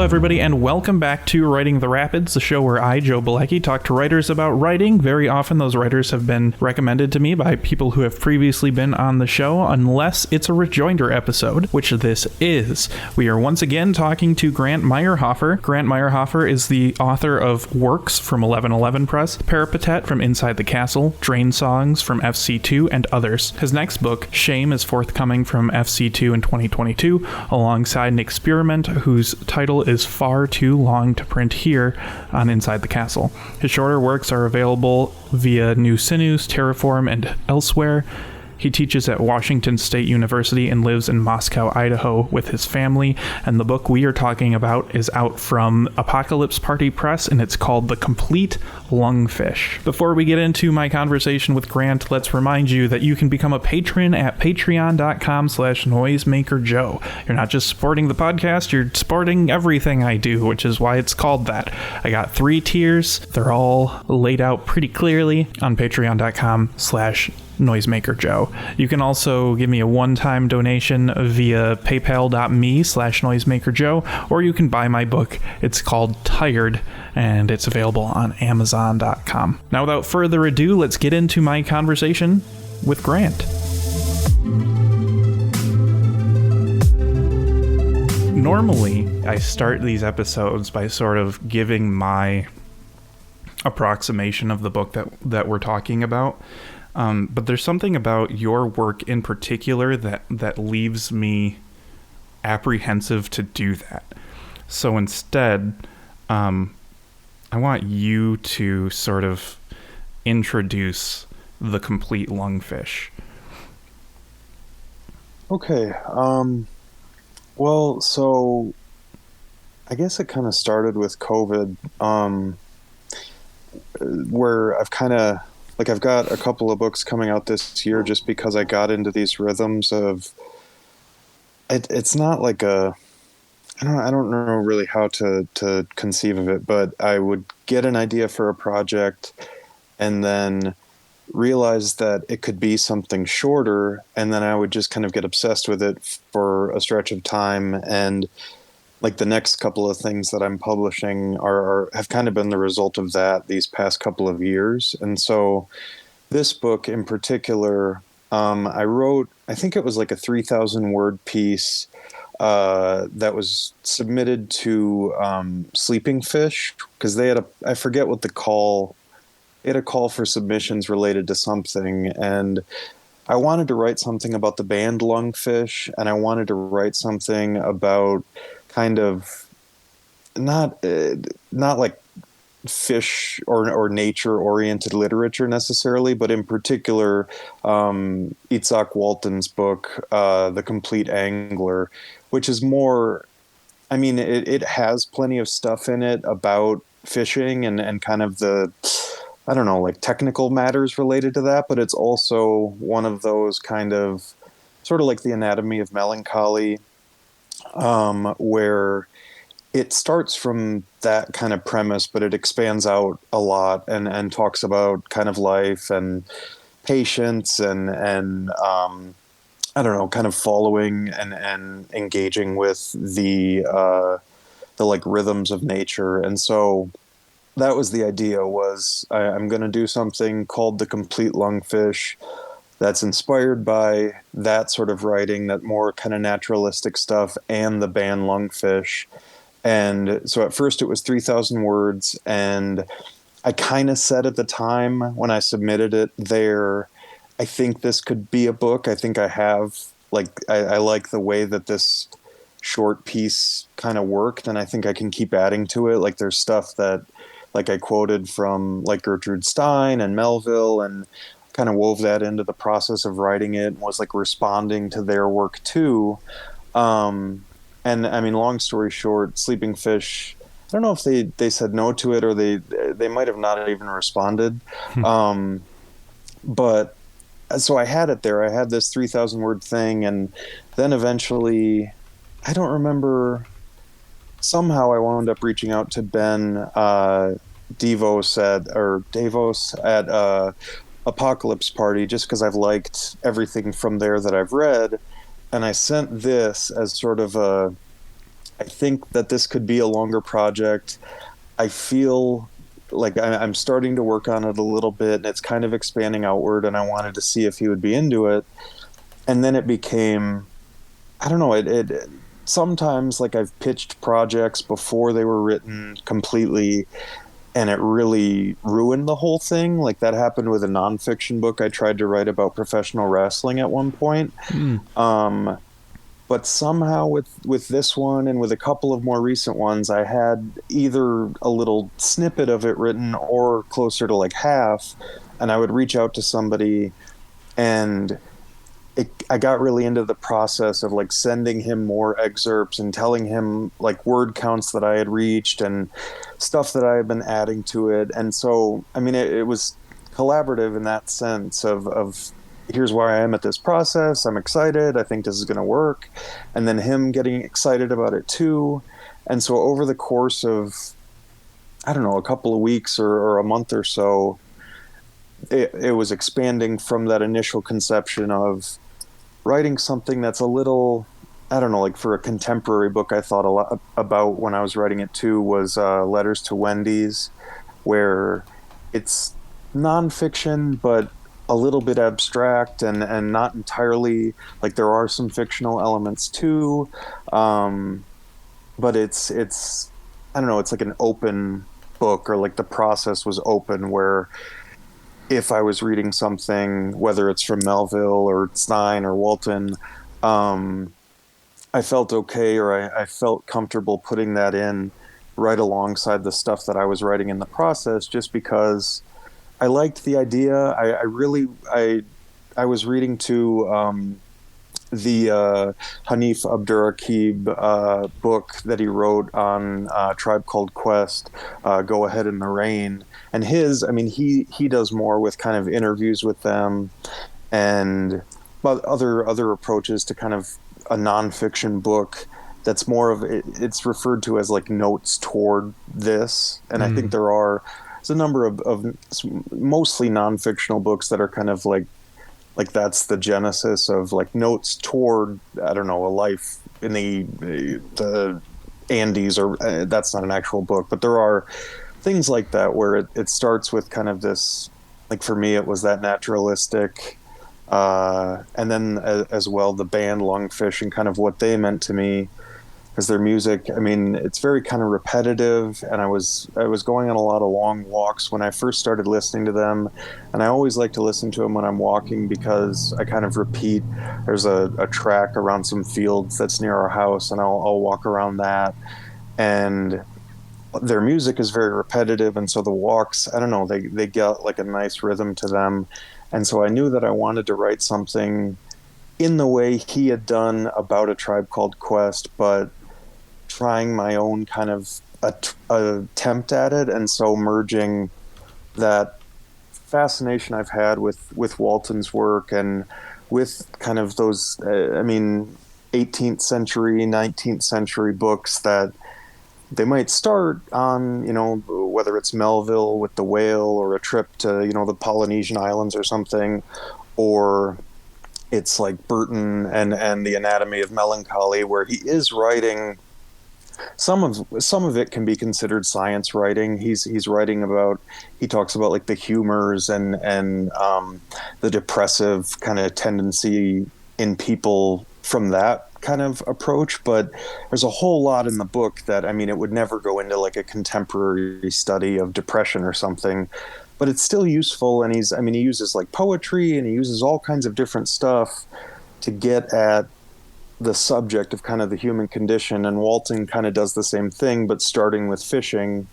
everybody, and welcome back to Writing the Rapids, the show where I, Joe Bielecki, talk to writers about writing. Very often those writers have been recommended to me by people who have previously been on the show, unless it's a Rejoinder episode, which this is. We are once again talking to Grant Maierhofer. Grant Maierhofer is the author of Works from 1111 Press, Peripatet from Inside the Castle, Drain Songs from FC2, and others. His next book, Shame, is forthcoming from FC2 in 2022, alongside an experiment whose title is far too long to print here on Inside the Castle. His shorter works are available via New Sinews, Terraform, and elsewhere. He teaches at Washington State University and lives in Moscow, Idaho with his family, and the book we are talking about is out from Apocalypse Party Press, and it's called The Compleat Lungfish. Before we get into my conversation with Grant, let's remind you that you can become a patron at patreon.com/noisemakerjoe. You're not just supporting the podcast, you're supporting everything I do, which is why it's called that. I got 3 tiers. They're all laid out pretty clearly on patreon.com/noisemakerjoe. You can also give me a one-time donation via paypal.me/noisemakerjoe, or you can buy my book. It's called Tired, and it's available on amazon.com. Now, without further ado, let's get into my conversation with Grant. Normally, I start these episodes by sort of giving my approximation of the book that we're talking about. But there's something about your work in particular that leaves me apprehensive to do that. So instead, I want you to sort of introduce The Compleat Lungfish. Okay. Well, so I guess it kind of started with COVID, where I've got a couple of books coming out this year just because I got into these rhythms of it's not like I don't know really how to conceive of it, but I would get an idea for a project and then realize that it could be something shorter, and then I would just kind of get obsessed with it for a stretch of time, and like the next couple of things that I'm publishing have kind of been the result of that these past couple of years. And so this book in particular, I wrote, I think it was like a 3,000 word piece that was submitted to Sleeping Fish, because they had I forget what they had a call for submissions related to something. And I wanted to write something about the band Lungfish, and I wanted to write something about kind of not like fish or nature oriented literature necessarily, but in particular Itzhak Walton's book, The Compleat Angler, which is more, I mean, it has plenty of stuff in it about fishing and kind of the, I don't know, like technical matters related to that, but it's also one of those kind of sort of like the Anatomy of Melancholy, where it starts from that kind of premise, but it expands out a lot and talks about kind of life and patience and I don't know, kind of following and engaging with the like rhythms of nature. And so that was the idea, was I'm going to do something called The Compleat Lungfish that's inspired by that sort of writing, that more kind of naturalistic stuff, and the band Lungfish. And so at first it was 3,000 words, and I kind of said at the time when I submitted it there, I think this could be a book. I think I have, like, I like the way that this short piece kind of worked, and I think I can keep adding to it. Like, there's stuff that, like, I quoted from, like, Gertrude Stein and Melville, and kind of wove that into the process of writing it, and was, like, responding to their work too. And I mean, long story short, Sleeping Fish, I don't know if they said no to it, or they might have not even responded. But so I had it there. I had this 3,000 word thing, and then eventually, I don't remember, somehow I wound up reaching out to Ben Davos at Apocalypse Party, just because I've liked everything from there that I've read. And I sent this as sort of I think that this could be a longer project. I feel like I'm starting to work on it a little bit, and it's kind of expanding outward, and I wanted to see if he would be into it. And then it became, I don't know, it sometimes, like, I've pitched projects before they were written completely, and it really ruined the whole thing. Like, that happened with a nonfiction book I tried to write about professional wrestling at one point. Um, but somehow with this one and with a couple of more recent ones, I had either a little snippet of it written or closer to like half, and I would reach out to somebody, and I got really into the process of like sending him more excerpts and telling him like word counts that I had reached and stuff that I had been adding to it. And so, I mean, it was collaborative in that sense of here's where I am at this process. I'm excited. I think this is going to work. And then him getting excited about it too. And so over the course of, I don't know, a couple of weeks or a month or so, it was expanding from that initial conception of writing something that's a little, I don't know, like for a contemporary book I thought a lot about when I was writing it too was Letters to Wendy's, where it's nonfiction, but a little bit abstract and not entirely, like there are some fictional elements too. But it's, I don't know, it's like an open book, or like the process was open where if I was reading something, whether it's from Melville or Stein or Walton, I felt okay, or I felt comfortable putting that in right alongside the stuff that I was writing in the process, just because I liked the idea. I was reading to the Hanif Abdurraqib book that he wrote on Tribe Called Quest, Go Ahead in the Rain. And his, I mean, he does more with kind of interviews with them and other approaches to kind of a nonfiction book that's more of, it's referred to as like notes toward this. And I think there's a number of mostly non-fictional books that are kind of like that's the genesis of like notes toward, I don't know, a life in the Andes, or that's not an actual book, but there are things like that where it starts with kind of this, like for me it was that naturalistic, and then as well the band Lungfish and kind of what they meant to me, because their music, I mean, it's very kind of repetitive, and I was going on a lot of long walks when I first started listening to them, and I always like to listen to them when I'm walking because I kind of repeat. There's a track around some fields that's near our house, and I'll walk around that, and their music is very repetitive, and so the walks, I don't know, they get like a nice rhythm to them, and so I knew that I wanted to write something in the way he had done about A Tribe Called Quest, but trying my own kind of attempt at it, and so merging that fascination I've had with Walton's work and with kind of those, I mean, 18th century, 19th century books that they might start on, you know, whether it's Melville with The Whale or A Trip to, you know, the Polynesian Islands or something, or it's like Burton and The Anatomy of Melancholy, where he is writing. Some of it can be considered science writing. He's writing about, he talks about like the humors and the depressive kind of tendency in people from that kind of approach. But there's a whole lot in the book that, I mean, it would never go into like a contemporary study of depression or something, but it's still useful. And he uses like poetry, and he uses all kinds of different stuff to get at the subject of kind of the human condition. And Walton kind of does the same thing, but starting with fishing.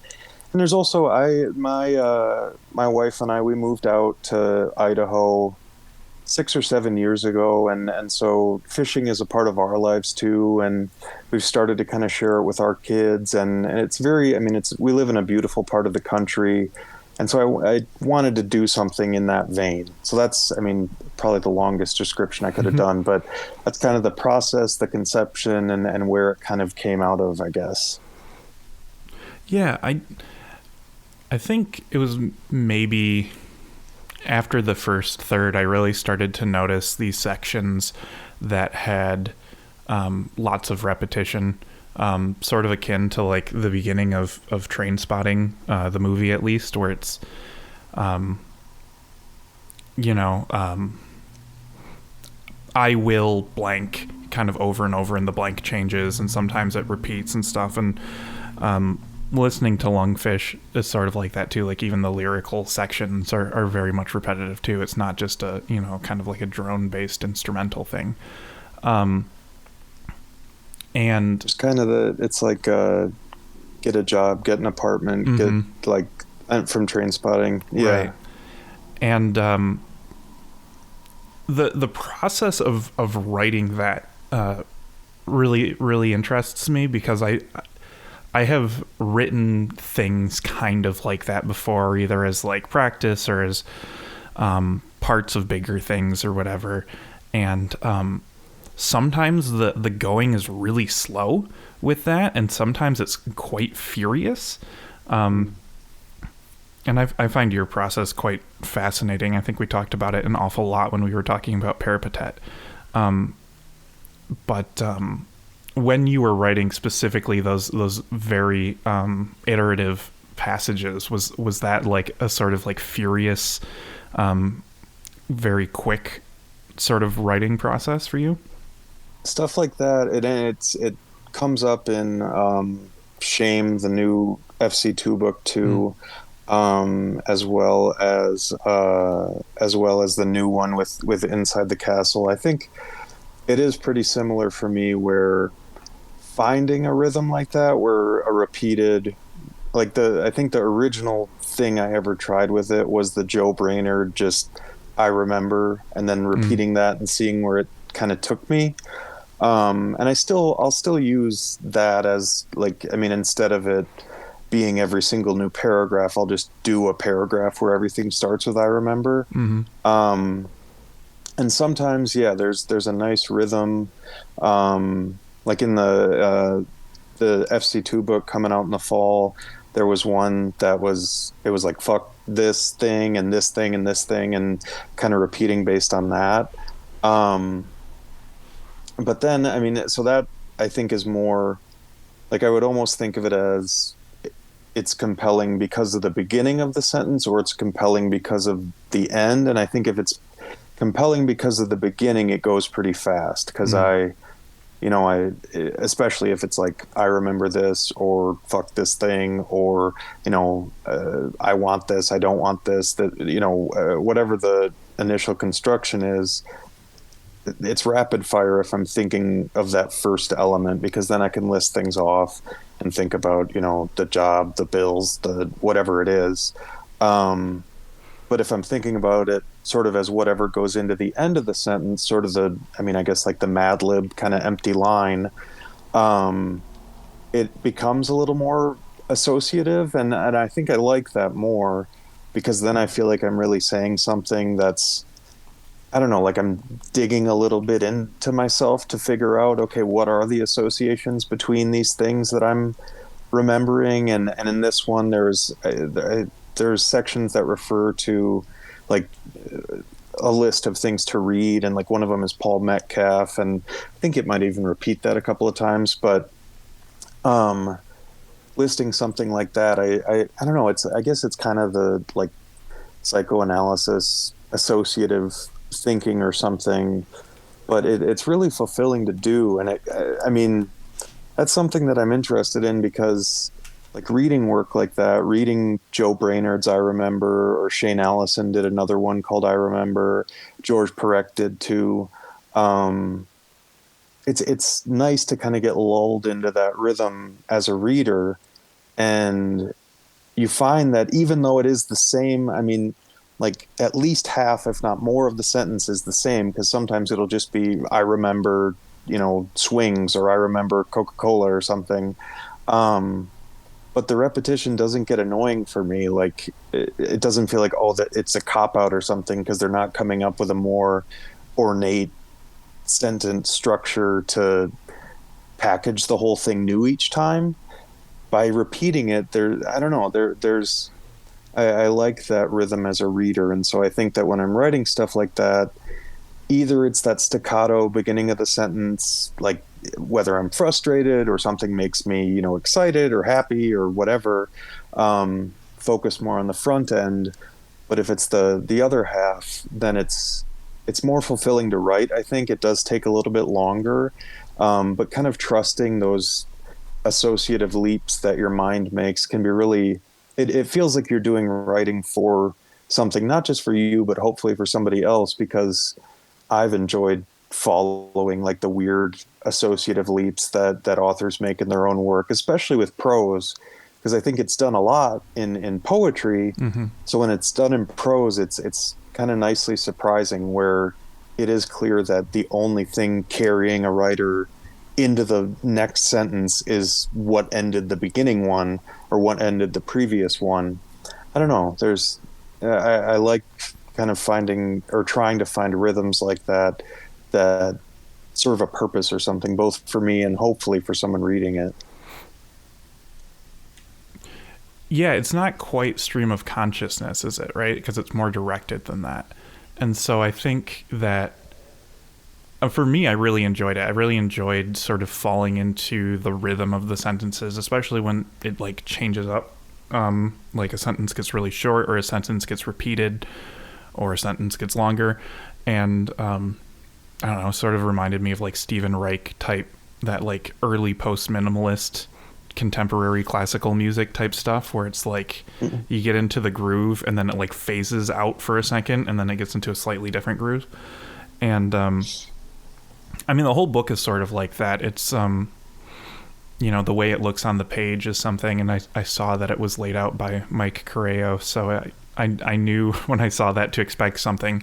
And there's also, my wife and I, we moved out to Idaho 6 or 7 years ago, and so fishing is a part of our lives too, and we've started to kind of share it with our kids, and it's very, I mean, we live in a beautiful part of the country, and so I wanted to do something in that vein. So that's, I mean, probably the longest description I could have done, but that's kind of the process, the conception, and where it kind of came out of, I guess. Yeah, I think it was maybe after the first third, I really started to notice these sections that had lots of repetition. sort of akin to like the beginning of Train Spotting, the movie at least, where it's, I will blank kind of over and over, and the blank changes, and sometimes it repeats and stuff. And listening to Lungfish is sort of like that too. Like even the lyrical sections are very much repetitive too. It's not just a, kind of like a drone based instrumental thing. And it's kind of it's like get a job, get an apartment, get like from Train Spotting. Yeah. Right. And the process of writing that really, really interests me, because I have written things kind of like that before, either as like practice or as parts of bigger things or whatever. And sometimes the going is really slow with that, and sometimes it's quite furious. And I find your process quite fascinating. I think we talked about it an awful lot when we were talking about Peripatet. But when you were writing specifically those very iterative passages, was that like a sort of like furious, very quick sort of writing process for you? Stuff like that. It comes up in Shame, the new FC2 book too. As well as the new one with Inside the Castle. I think it is pretty similar for me, where finding a rhythm like that, where a repeated, like I think the original thing I ever tried with it was the Joe Brainerd, just I remember, and then repeating that and seeing where it kind of took me. And I'll still use that as like, I mean, instead of it being every single new paragraph, I'll just do a paragraph where everything starts with I remember. And sometimes, there's a nice rhythm. Like in the FC2 book coming out in the fall, there was one it was like fuck this thing and this thing and this thing, and kind of repeating based on that. But then, I mean, so that I think is more like, I would almost think of it as it's compelling because of the beginning of the sentence, or it's compelling because of the end. And I think if it's compelling because of the beginning, it goes pretty fast, because I especially if it's like I remember this, or fuck this thing, or I want this, I don't want this, that whatever the initial construction is, it's rapid fire if I'm thinking of that first element, because then I can list things off and think about, the job, the bills, the whatever it is. But if I'm thinking about it sort of as whatever goes into the end of the sentence, sort of I guess like the Mad Lib kind of empty line, it becomes a little more associative. And I think I like that more, because then I feel like I'm really saying something that's, I don't know, like I'm digging a little bit into myself to figure out, okay, what are the associations between these things that I'm remembering? And in this one, there's sections that refer to like a list of things to read, and like one of them is Paul Metcalf, and I think it might even repeat that a couple of times. But listing something like that, I don't know, I guess it's kind of the like psychoanalysis associative thinking or something, but it's really fulfilling to do. And I mean, that's something that I'm interested in, because like reading work like that, reading Joe Brainerd's I Remember, or Shane Allison did another one called I Remember, George Perec did too. It's nice to kind of get lulled into that rhythm as a reader, and you find that even though it is the same, I mean, like at least half, if not more, of the sentence is the same, because sometimes it'll just be I remember, swings, or I remember Coca-Cola or something. But the repetition doesn't get annoying for me. Like it doesn't feel like, that it's a cop-out or something, because they're not coming up with a more ornate sentence structure to package the whole thing new each time. By repeating it, I like that rhythm as a reader. And so I think that when I'm writing stuff like that, either it's that staccato beginning of the sentence, like whether I'm frustrated or something makes me, excited or happy or whatever, focus more on the front end. But if it's the other half, then it's more fulfilling to write. I think it does take a little bit longer, but kind of trusting those associative leaps that your mind makes can be really, it feels like you're doing writing for something, not just for you, but hopefully for somebody else, because I've enjoyed following like the weird associative leaps that authors make in their own work, especially with prose, because I think it's done a lot in poetry. Mm-hmm. So when it's done in prose, it's kind of nicely surprising, where it is clear that the only thing carrying a writer into the next sentence is what ended the beginning one or what ended the previous one. I don't know. I like kind of finding or trying to find rhythms like that serve a purpose or something, both for me and hopefully for someone reading it. Yeah, it's not quite stream of consciousness, is it, right? Because it's more directed than that. And so I think that for me, I really enjoyed it. I really enjoyed sort of falling into the rhythm of the sentences, especially when it like changes up. Like a sentence gets really short, or a sentence gets repeated, or a sentence gets longer. And I don't know, sort of reminded me of like Stephen Reich type, that like early post-minimalist contemporary classical music type stuff, where it's like you get into the groove and then it like phases out for a second and then it gets into a slightly different groove. And I mean, the whole book is sort of like that. It's the way it looks on the page is something, and I saw that it was laid out by Mike Correo, so I knew when I saw that to expect something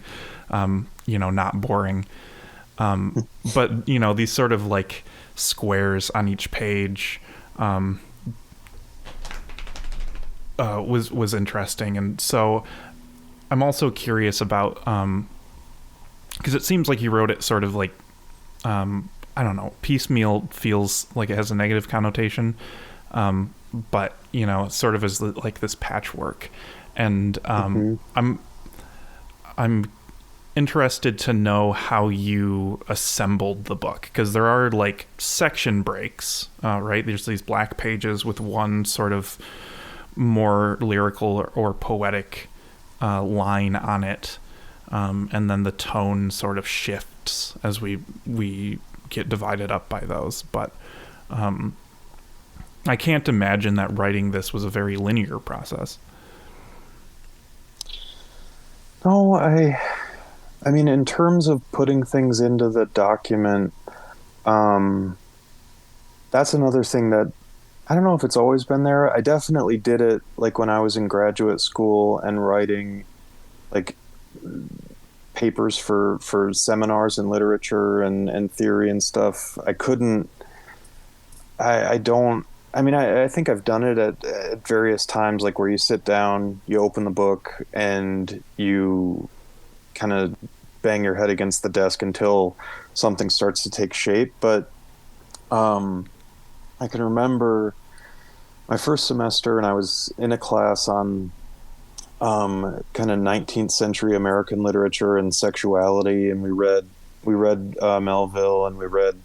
not boring. But these sort of like squares on each page was interesting. And so I'm also curious about, because it seems like you wrote it sort of like, I don't know, piecemeal feels like it has a negative connotation, but sort of as like this patchwork. And I'm interested to know how you assembled the book, because there are like section breaks, right? There's these black pages with one sort of more lyrical or poetic line on it, and then the tone sort of shifts as we get divided up by those. But I can't imagine that writing this was a very linear process. No, I mean, in terms of putting things into the document, that's another thing that I don't know if it's always been there. I definitely did it like when I was in graduate school and writing like papers for seminars in literature and theory and stuff. I think I've done it at various times, like where you sit down, you open the book, and you kind of bang your head against the desk until something starts to take shape. But I can remember my first semester, and I was in a class on kind of 19th century American literature and sexuality, and we read Melville, and we read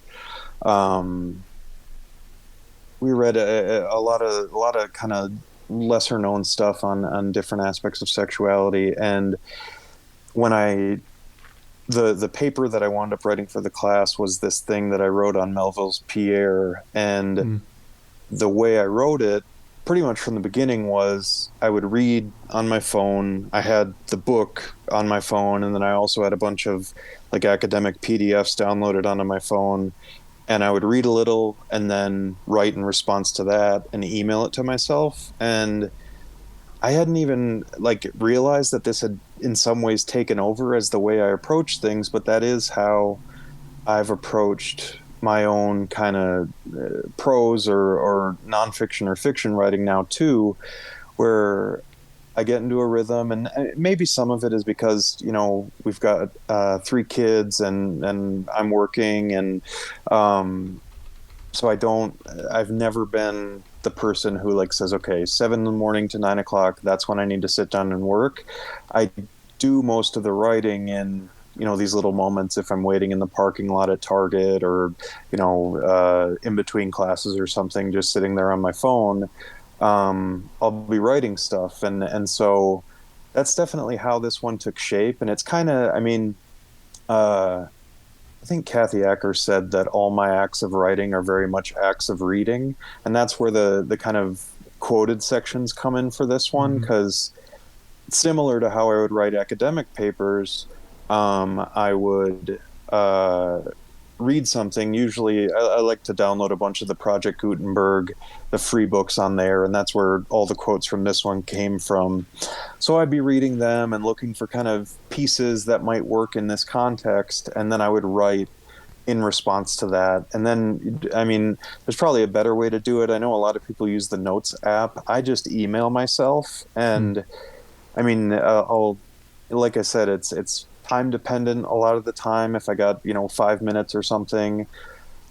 a lot of kind of lesser known stuff on different aspects of sexuality. And when the paper that I wound up writing for the class was this thing that I wrote on Melville's Pierre, and the way I wrote it pretty much from the beginning was I would read on my phone. I had the book on my phone, and then I also had a bunch of like academic PDFs downloaded onto my phone, and I would read a little and then write in response to that and email it to myself. And I hadn't even like realized that this had in some ways taken over as the way I approach things, but that is how I've approached my own kind of prose or nonfiction or fiction writing now too, where I get into a rhythm, and maybe some of it is because, we've got 3 kids and I'm working, and so I've never been the person who like says, okay, 7 a.m. to 9 o'clock, that's when I need to sit down and work. I do most of the writing in these little moments if I'm waiting in the parking lot at Target or, in between classes or something, just sitting there on my phone, I'll be writing stuff. And so that's definitely how this one took shape. And it's kind of, I think Kathy Acker said that all my acts of writing are very much acts of reading. And that's where the kind of quoted sections come in for this one, because similar to how I would write academic papers, I would read something. Usually I like to download a bunch of the Project Gutenberg, the free books on there, and that's where all the quotes from this one came from. So I'd be reading them and looking for kind of pieces that might work in this context, and then I would write in response to that. And then, there's probably a better way to do it. I know a lot of people use the Notes app. I just email myself, and I'll, like I said, it's time dependent a lot of the time. If I got 5 minutes or something,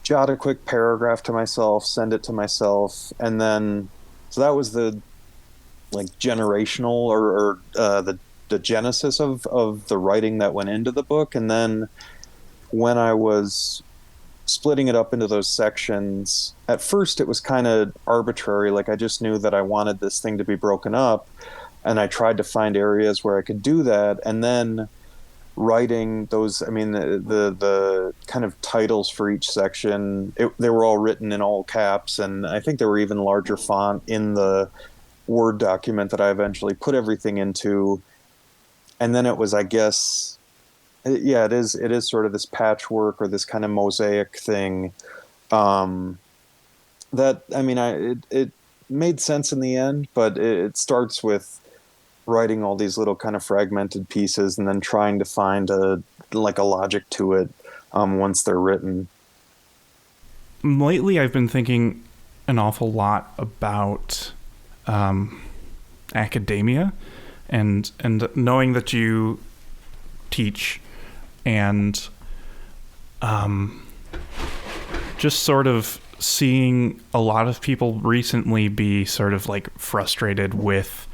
jot a quick paragraph to myself, send it to myself, and then so that was the generational or the genesis of the writing that went into the book. And then when I was splitting it up into those sections, at first it was kind of arbitrary. I just knew that I wanted this thing to be broken up, and I tried to find areas where I could do that. And then writing those, the kind of titles for each section, they were all written in all caps, and I think there were even larger font in the Word document that I eventually put everything into. And then it was, I guess, it is sort of this patchwork or this kind of mosaic thing, it made sense in the end, but it starts with writing all these little kind of fragmented pieces and then trying to find a logic to it once they're written. Lately, I've been thinking an awful lot about academia and knowing that you teach, and just sort of seeing a lot of people recently be sort of frustrated with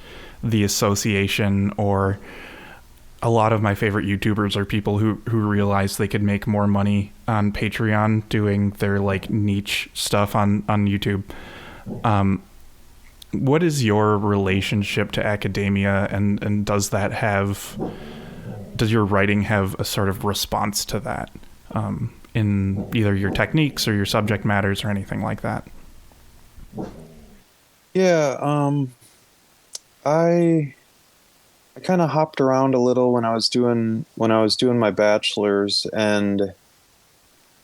the association, or a lot of my favorite YouTubers are people who realize they could make more money on Patreon doing their niche stuff on YouTube. What is your relationship to academia, and does your writing have a sort of response to that in either your techniques or your subject matters or anything like that? Yeah, I kind of hopped around a little when I was doing my bachelor's, and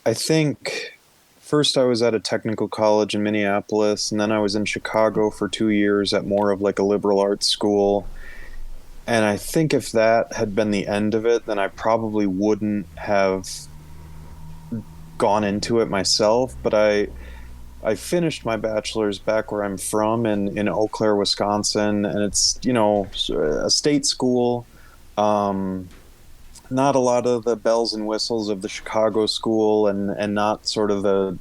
I think first I was at a technical college in Minneapolis, and then I was in Chicago for 2 years at more of a liberal arts school. And I think if that had been the end of it, then I probably wouldn't have gone into it myself. But I finished my bachelor's back where I'm from in Eau Claire, Wisconsin, and it's, a state school. Not a lot of the bells and whistles of the Chicago school, and not sort of the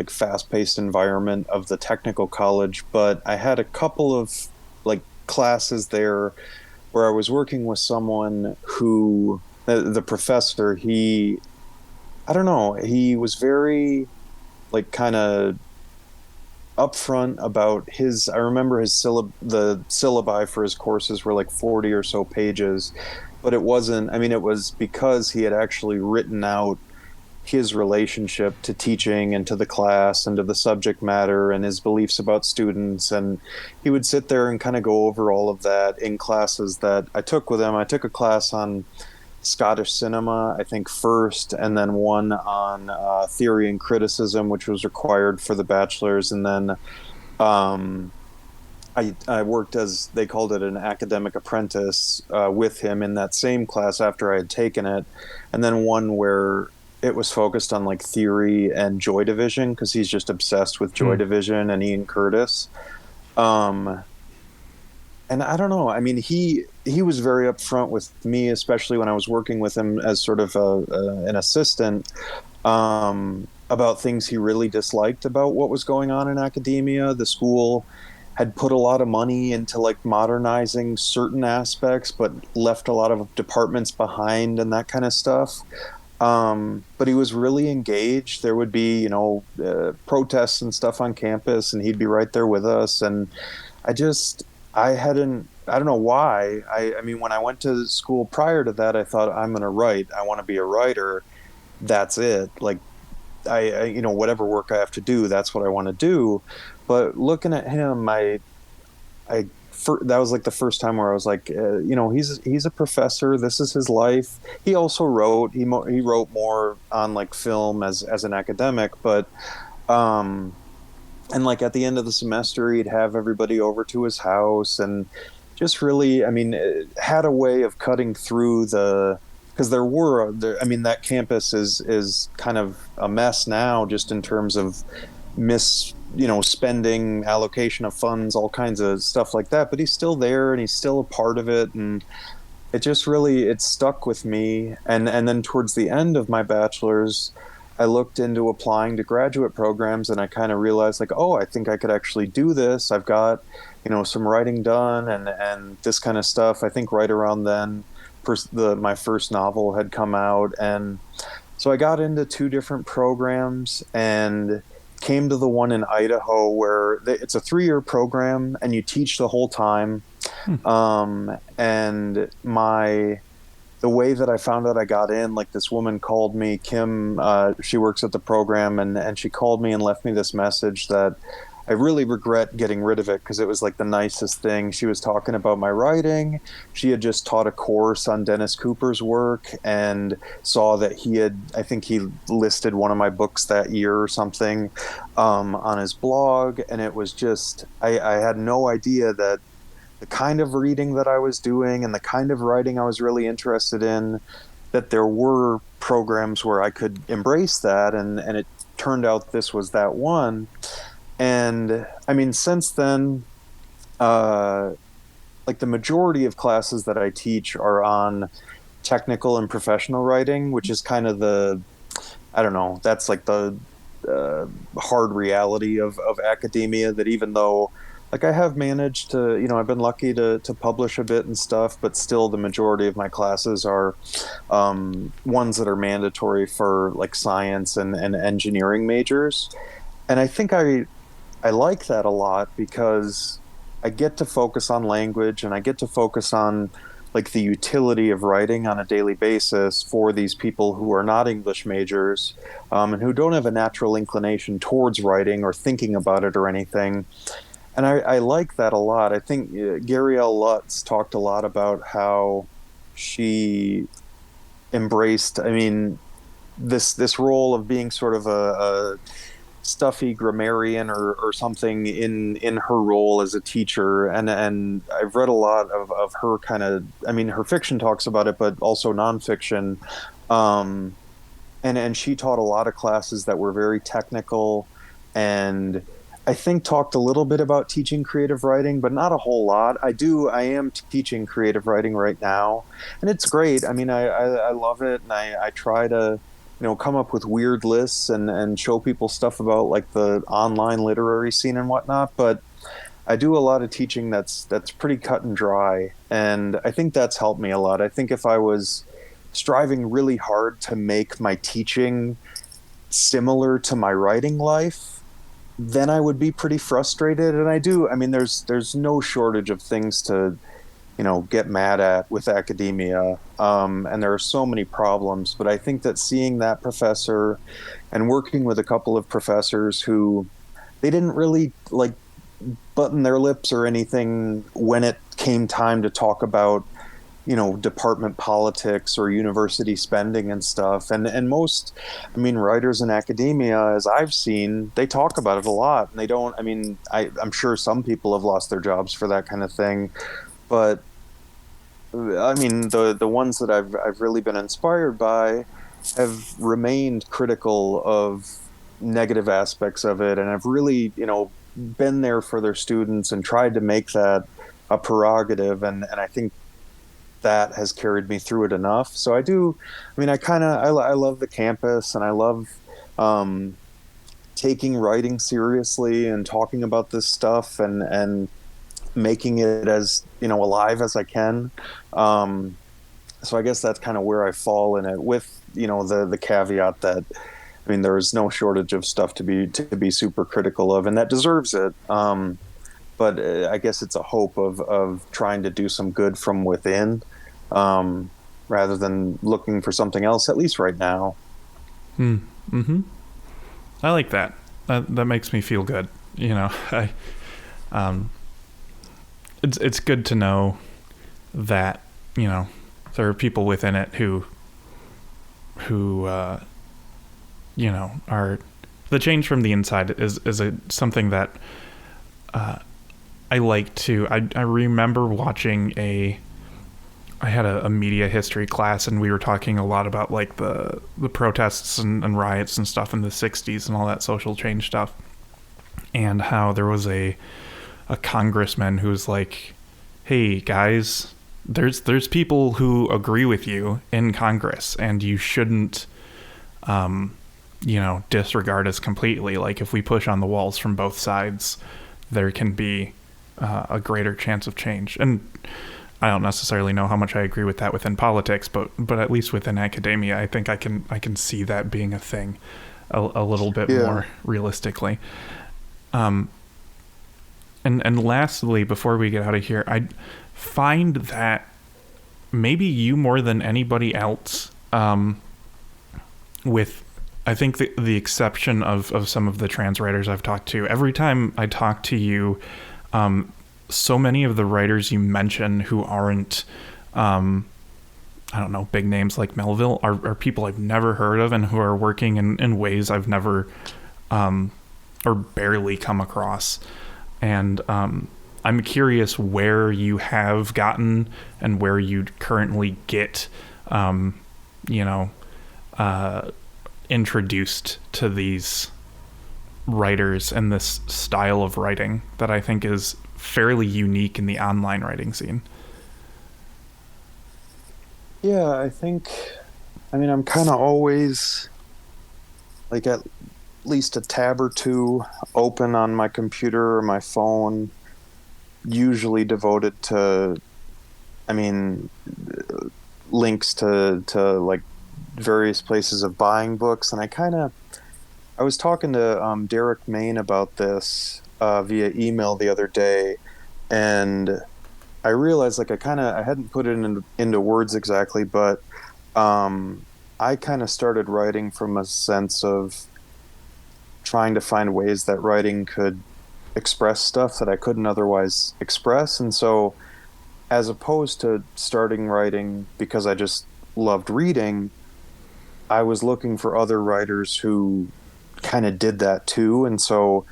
fast-paced environment of the technical college. But I had a couple of classes there where I was working with someone who, the professor, he was very kind of upfront about I remember the syllabi for his courses were 40 or so pages, but it wasn't, it was because he had actually written out his relationship to teaching and to the class and to the subject matter and his beliefs about students. And he would sit there and kind of go over all of that in classes that I took with him. I took a class on Scottish cinema, I think, first, and then one on theory and criticism, which was required for the bachelor's. And then I worked as, they called it, an academic apprentice with him in that same class after I had taken it. And then one where it was focused on theory and joy division, because he's just obsessed with joy division and Ian Curtis. And I don't know. He was very upfront with me, especially when I was working with him as sort of an assistant, about things he really disliked about what was going on in academia. The school had put a lot of money into like modernizing certain aspects, but left a lot of departments behind and that kind of stuff. But he was really engaged. There would be, protests and stuff on campus, and he'd be right there with us. And I just, I don't know why. I mean, when I went to school prior to that, I thought, I'm going to write. I want to be a writer. That's it. Like, whatever work I have to do, that's what I want to do. But looking at him, that was like the first time where I was like, he's a professor. This is his life. He also wrote. He wrote more on like film as an academic, but and like at the end of the semester, he'd have everybody over to his house and just really, I mean, it had a way of cutting through because I mean, that campus is kind of a mess now, just in terms of spending, allocation of funds, all kinds of stuff like that. But he's still there and he's still a part of it. And it stuck with me. And then towards the end of my bachelor's, I looked into applying to graduate programs, and I kind of realized like, oh, I think I could actually do this. I've got, some writing done and this kind of stuff. I think right around then, my first novel had come out. And so I got into two different programs and came to the one in Idaho where it's a 3-year program and you teach the whole time. And the way that I found out I got in, like this woman called me, Kim, she works at the program, and she called me and left me this message that I really regret getting rid of it because it was like the nicest thing. She was talking about my writing. She had just taught a course on Dennis Cooper's work and saw that I think he listed one of my books that year or something on his blog. And it was just, I had no idea that the kind of reading that I was doing and the kind of writing I was really interested in, that there were programs where I could embrace that. And it turned out this was that one. And I mean, since then, like the majority of classes that I teach are on technical and professional writing, which is kind of I don't know, that's like the hard reality of academia, that even though like I have managed to, I've been lucky to publish a bit and stuff, but still the majority of my classes are ones that are mandatory for like science and engineering majors. And I think I like that a lot because I get to focus on language and I get to focus on like the utility of writing on a daily basis for these people who are not English majors and who don't have a natural inclination towards writing or thinking about it or anything. And I like that a lot. I think Gary L. Lutz talked a lot about how she embraced, I mean, this role of being sort of a stuffy grammarian or something in her role as a teacher. And I've read a lot of her kind of, I mean, her fiction talks about it, but also nonfiction. And she taught a lot of classes that were very technical, and I think talked a little bit about teaching creative writing, but not a whole lot. I am teaching creative writing right now, and it's great. I mean, I love it, and I try to, come up with weird lists and show people stuff about like the online literary scene and whatnot. But I do a lot of teaching that's pretty cut and dry, and I think that's helped me a lot. I think if I was striving really hard to make my teaching similar to my writing life, then I would be pretty frustrated. And I mean, there's no shortage of things to, get mad at with academia. And there are so many problems, but I think that seeing that professor and working with a couple of professors who they didn't really like button their lips or anything when it came time to talk about, department politics or university spending and stuff. And most, I mean, writers in academia, as I've seen, they talk about it a lot. And they don't, I mean, I'm sure some people have lost their jobs for that kind of thing. But I mean, the ones that I've really been inspired by have remained critical of negative aspects of it. And have really, been there for their students and tried to make that a prerogative. And I think that has carried me through it enough. So I love the campus, and I love taking writing seriously and talking about this stuff and making it as, alive as I can. So I guess that's kind of where I fall in it, with, the caveat that, I mean, there is no shortage of stuff to be super critical of, and that deserves it. But I guess it's a hope of trying to do some good from within, rather than looking for something else, at least right now. Mm-hmm. I like that. That makes me feel good. It's good to know that, there are people within it who are, the change from the inside is something that I like to. I remember watching I had a media history class, and we were talking a lot about like the protests and riots and stuff in the 60s and all that social change stuff, and how there was a congressman who's like, hey guys, there's people who agree with you in Congress, and you shouldn't disregard us completely. Like, if we push on the walls from both sides, there can be a greater chance of change. And I don't necessarily know how much I agree with that within politics, but at least within academia, I think I can see that being a thing a little bit more realistically. And lastly, before we get out of here, I find that maybe you more than anybody else, with, I think the exception of some of the trans writers I've talked to, every time I talk to you, so many of the writers you mention who aren't, I don't know, big names like Melville are people I've never heard of, and who are working in ways I've never, or barely come across. And I'm curious where you have gotten and where you currently get, introduced to these writers and this style of writing that I think is fairly unique in the online writing scene. Yeah, I'm kind of always like at least a tab or two open on my computer or my phone, usually devoted to, links to like various places of buying books. And I was talking to Derek Main about this via email the other day, and I realized like I hadn't put it into words exactly, but I kind of started writing from a sense of trying to find ways that writing could express stuff that I couldn't otherwise express. And so, as opposed to starting writing because I just loved reading, I was looking for other writers who kind of did that too. And so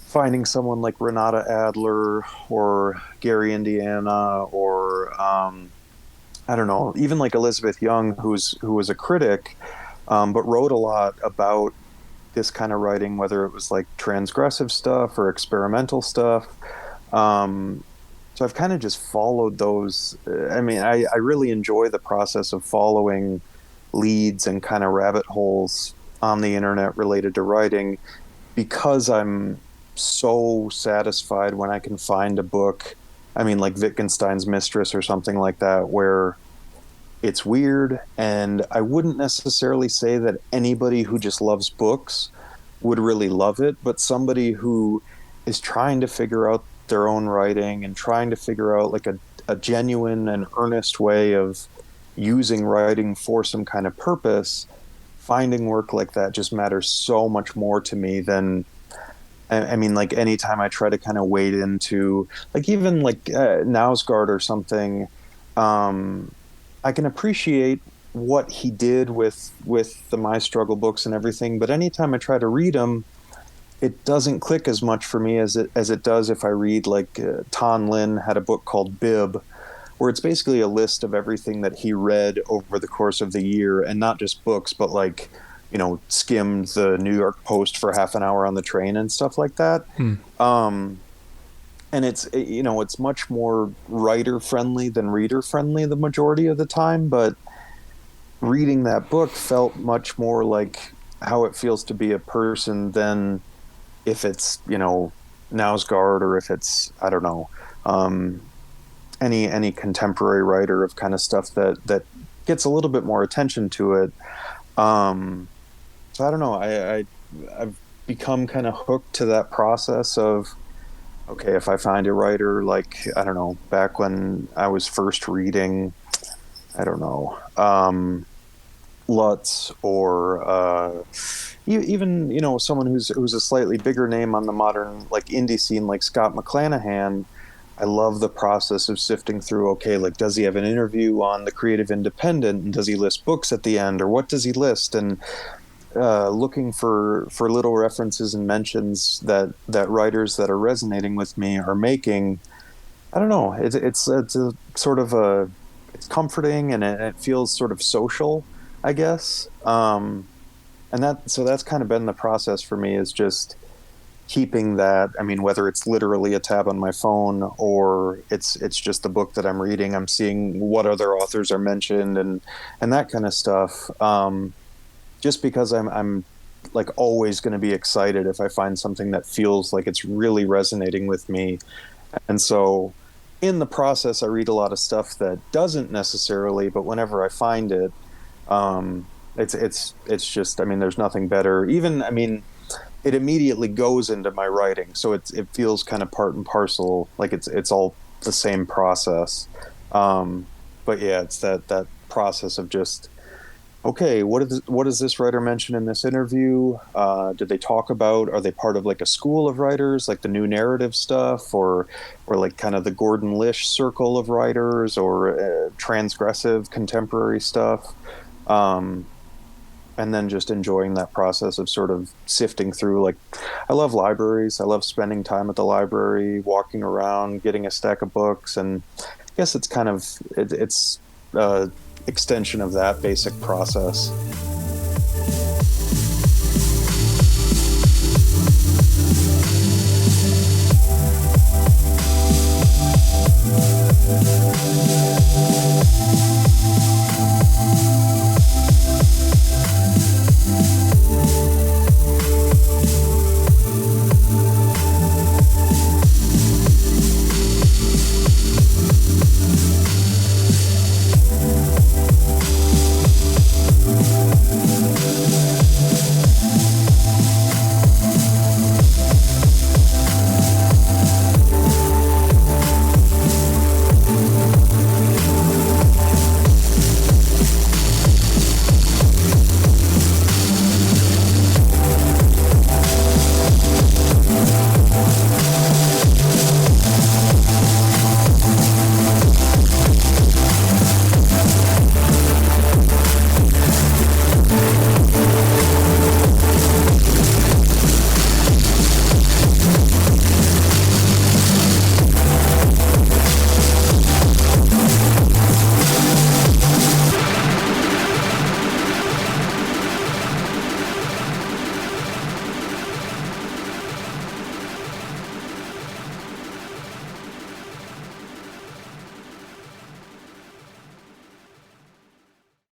finding someone like Renata Adler or Gary Indiana or I don't know, even like Elizabeth Young, who was a critic, but wrote a lot about this kind of writing, whether it was like transgressive stuff or experimental stuff. So I've kind of just followed those. I really enjoy the process of following leads and kind of rabbit holes on the internet related to writing, because I'm so satisfied when I can find a book, like Wittgenstein's Mistress or something like that, where it's weird. And I wouldn't necessarily say that anybody who just loves books would really love it, but somebody who is trying to figure out their own writing and trying to figure out like a genuine and earnest way of using writing for some kind of purpose, finding work like that just matters so much more to me than, like anytime I try to kind of wade into like even like Nausgaard or something, I can appreciate what he did with the My Struggle books and everything, but anytime I try to read them, it doesn't click as much for me as it does if I read like Tan Lin had a book called Bib, where it's basically a list of everything that he read over the course of the year, and not just books, but like, skimmed the New York Post for half an hour on the train and stuff like that. And it's much more writer friendly than reader friendly the majority of the time, but reading that book felt much more like how it feels to be a person than if it's, Nausgard, or if it's, I don't know, any contemporary writer of kind of stuff that gets a little bit more attention to it. So I don't know. I've become kind of hooked to that process of, okay, if I find a writer, like, I don't know, back when I was first reading, I don't know, Lutz, or even, someone who's a slightly bigger name on the modern, like, indie scene, like Scott McClanahan. I love the process of sifting through, okay, like, does he have an interview on the Creative Independent, and does he list books at the end, or what does he list? And looking for little references and mentions that writers that are resonating with me are making. I don't know. It's a sort of it's comforting, and it feels sort of social, I guess. And that's kind of been the process for me, is just keeping that. I mean, whether it's literally a tab on my phone, or it's just the book that I'm reading, I'm seeing what other authors are mentioned, and that kind of stuff. Just because I'm like always going to be excited if I find something that feels like it's really resonating with me. And so in the process, I read a lot of stuff that doesn't necessarily, but whenever I find it, it's just, I mean, there's nothing better. Even, I mean, it immediately goes into my writing. So it feels kind of part and parcel, like it's all the same process. But yeah, it's that process of just, okay, what does this writer mention in this interview? Did they talk about? Are they part of like a school of writers, like the new narrative stuff, or like kind of the Gordon Lish circle of writers, or transgressive contemporary stuff? And then just enjoying that process of sort of sifting through. Like, I love libraries. I love spending time at the library, walking around, getting a stack of books, and I guess it's kind of it's extension of that basic process.